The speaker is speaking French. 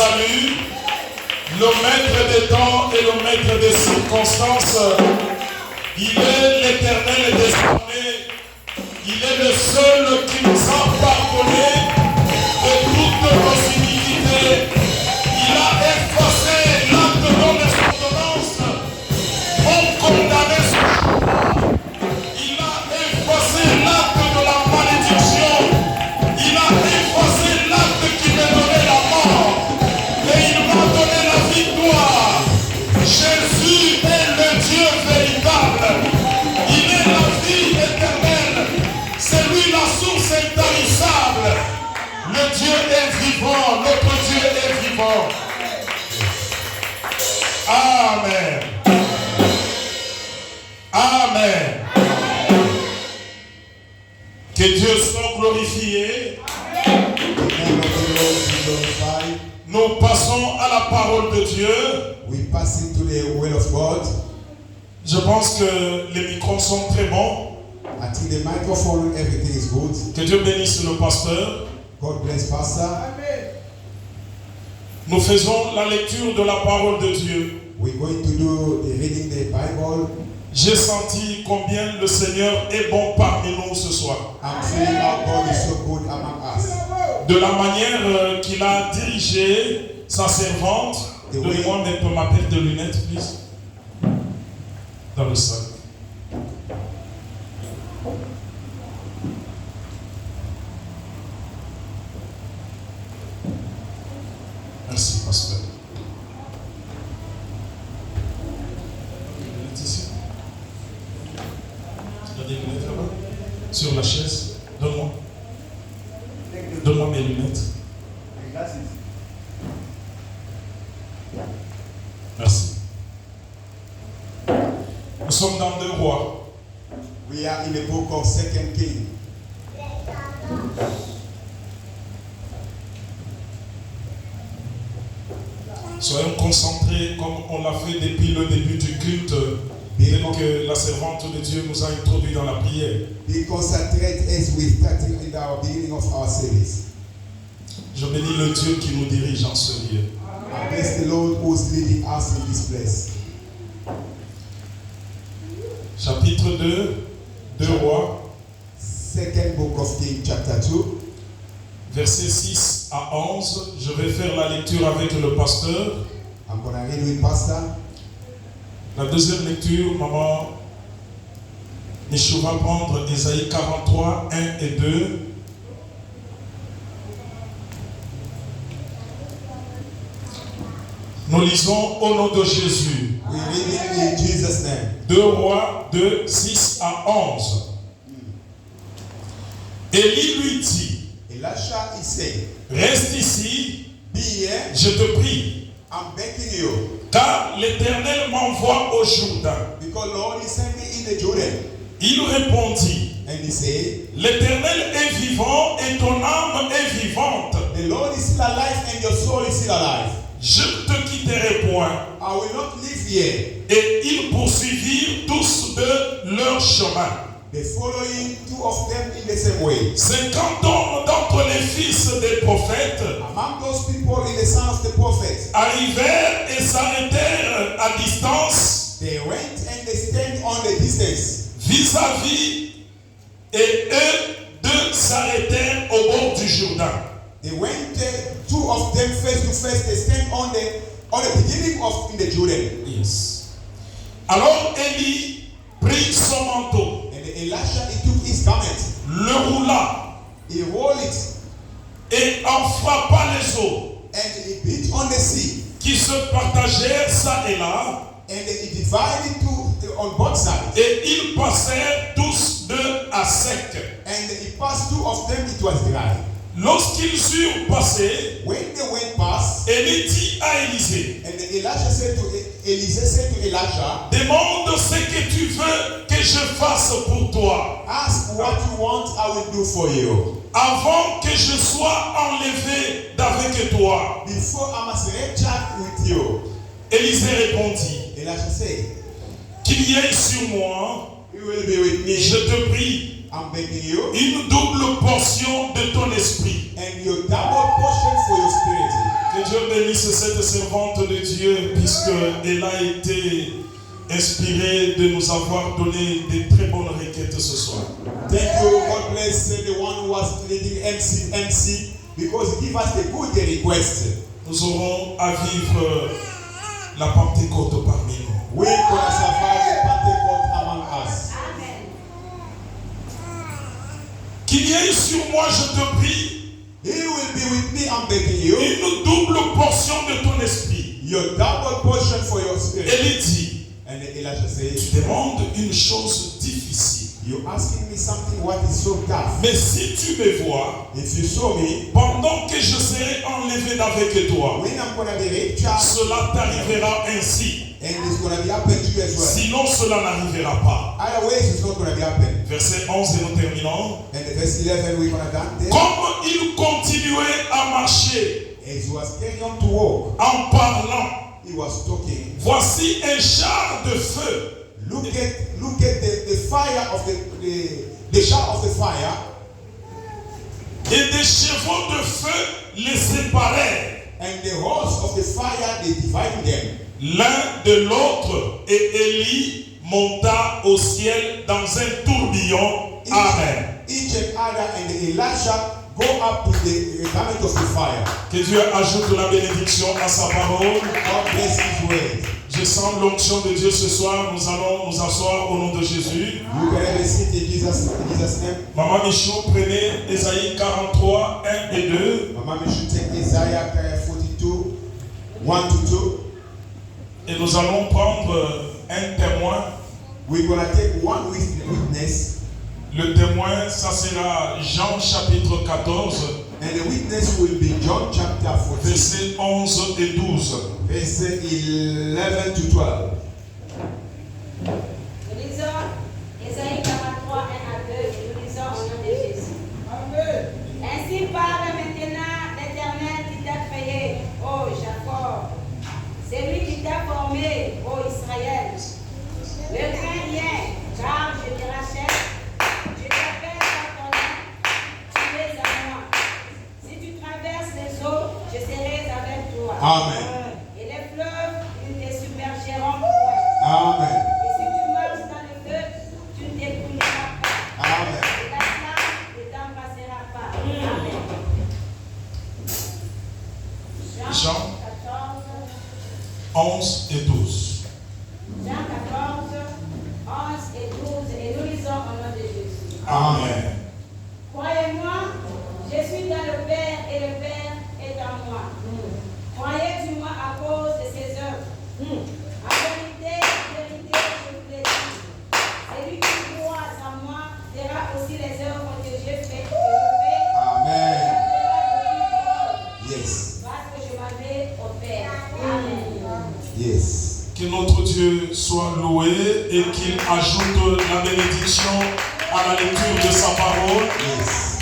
salut, le maître des temps et le maître des circonstances. Il est l'Éternel des armées. Il est le seul qui nous a pardonné de toutes nos iniquités. Il a effacé l'acte de nos ordonnances pour condamner ce jour. Il a effacé l'acte de la malédiction. Il a effacé l'acte qui m'a donné la mort. Et il m'a donné la victoire. Jésus est le Dieu véritable. Il est la vie éternelle. C'est lui la source intarissable. Le Dieu est vivant. Notre Dieu est vivant. Amen. Amen. Que Dieu soit glorifié. Nous passons à la parole de Dieu. We pass into the word of God. Je pense que les micros sont très bons. I think the microphone, everything is good. Que Dieu bénisse le pasteur. God bless Pastor. Nous faisons la lecture de la parole de Dieu. We're going to do the reading the Bible. J'ai senti combien le Seigneur est bon parmi nous ce soir. I'm feeling how God is so good among us. De la manière qu'il a dirigé sa servante. Donnez-moi ma paire de lunettes, please. Dans le sac. Merci, pasteur. Des lunettes ici. Tu as des lunettes là-bas? Sur la chaise. Donne-moi. Donne-moi mes lunettes. Merci. Nous sommes dans 2 Rois. We are in the book of 2 Kings. Soyons concentrés comme on l'a fait depuis le début du culte, dès que la servante de Dieu nous a introduits dans la prière. Be concentrate as we started in the beginning of our service. Je bénis le Dieu qui nous dirige en ce lieu. I bless the Lord who is leading us in this place. Chapitre 2, 2 Rois, Second book of Kings, chapter 2. versets 6 à 11. Je vais faire la lecture avec le pasteur. I'm going to read with Pastor. La deuxième lecture, maman Michou va prendre Ésaïe 43, 1 et 2. Nous lisons au nom de Jésus. We read in Jesus' name. 2 Rois 2, 6 à 11. Élie lui dit, Elisha is saying, reste ici, be here, je te prie, I'm begging you, car l'Éternel m'envoie au Jourdain. because Lord is sending me in the Jordan. Il répondit, And he said, l'Éternel est vivant et ton âme est vivante. the Lord is still alive and your soul is still alive. Je ne te quitterai point. I will not live here. Et ils poursuivirent tous de leur chemin. The following two of them in the same way. 50 hommes d'entre les fils des prophètes Among those people in the sons of the prophets, arrivèrent et s'arrêtèrent à distance they went and they stand on the distance. vis-à-vis, et eux deux s'arrêtèrent au bord du Jourdain. They went, two of them face to face, they stand on the beginning of in the Jordan. Yes. Alors Élie prit son manteau, And Elisha, he took his garment, le roula he rolled it, et en frappa les eaux and he beat on the sea, qui se partagèrent ça et là, and he divided on both sides. et ils passèrent tous deux à sec. And he passed two of them, it was dry. Lorsqu'ils eurent passé, When they went past, Élie dit à Élisée, and Elisha said to Elisha, demande ce que tu veux que je fasse pour toi, ask what you want, I will do for you. avant que je sois enlevé d'avec toi. Before I must reach with you. Élisée répondit, Elisha said, qu'il y ait sur moi, you will be with me. je te prie, I'm begging you. une double portion de ton esprit. And your double portion for your spirit. Que Que Dieu bénisse cette servante de Dieu, puisqu'elle a été inspirée de nous avoir donné des très bonnes requêtes ce soir. Thank you. God bless the one who was leading MC because he give us the good request. Nous aurons à vivre la Pentecôte parmi nous. We're going to survive the Pentecost among us. Qu'il y ait sur moi, je te prie, He will be with me, I'm begging you. une double portion de ton esprit. Your double portion for your spirit. Elle dit, And Elijah says, tu demandes une chose difficile. you're asking me something what is so tough. Mais si tu me vois, If you saw me, pendant que je serai enlevé d'avec toi, when I'm going to be raptured, cela t'arrivera ainsi. and it's going to be happen to you as well. Sinon, cela n'arrivera pas. Otherwise, it's not going to be happen. Verset 11 et nous terminons. And the verse 11, we're going to done there. Comme il continuait à marcher As he was carrying on to walk, en parlant, he was talking. voici un char de feu. Look at the fire of the shout of the fire, Et des chevaux de feu les séparèrent and the horse of the fire, they divided them. l'un de l'autre, et Élie monta au ciel dans un tourbillon. Amen. Each and other, and Elisha go up to the garment of the fire. Que Dieu ajoute la bénédiction à sa parole. God bless his word. Je sens l'onction de Dieu ce soir. Nous allons nous asseoir au nom de Jésus. You can have a seat in Jesus' name. Maman Michou, prenez Ésaïe 43, 1 et 2. Mama, we should take Isaiah 42, 1 to 2. Et nous allons prendre un témoin. We're going to take one witness. Le témoin, ça sera Jean chapitre 14, And the witness will be John chapter 14, versets 11 et 12. verses 11 to 12. Nous lisons Ésaïe 43, 1 à 2, et nous lisons au nom de Jésus. Amen. Ainsi parle maintenant l'Éternel qui t'a créé, ô Jacob. C'est lui qui t'a formé, ô Israël. Ne crains rien, car je te rachète. Je t'appelle par ton nom, tu es à moi. Si tu traverses les eaux, je serai avec toi. Amen. Et les fleuves, ils ne te submergeront point. Amen. Et si tu marches dans le feu, tu ne t'ébrouilleras pas. Amen. Et la flamme ne t'embrassera pas. Amen. Jean 14, 11 et 12. Jean 14, 11 et 12, et nous lisons au nom de Jésus. Amen. Croyez-moi, je suis dans le Père et le Père est en moi. Croyez-tu-moi à cause de ses œuvres. En vérité, je vous le dis. Celui qui croit en moi verra aussi les œuvres que j'ai faites. Amen. Yes. Yes. Parce que je m'en vais au Père. Amen. Yes. Que notre Dieu soit loué et qu'il ajoute la bénédiction à la lecture de sa parole. Yes.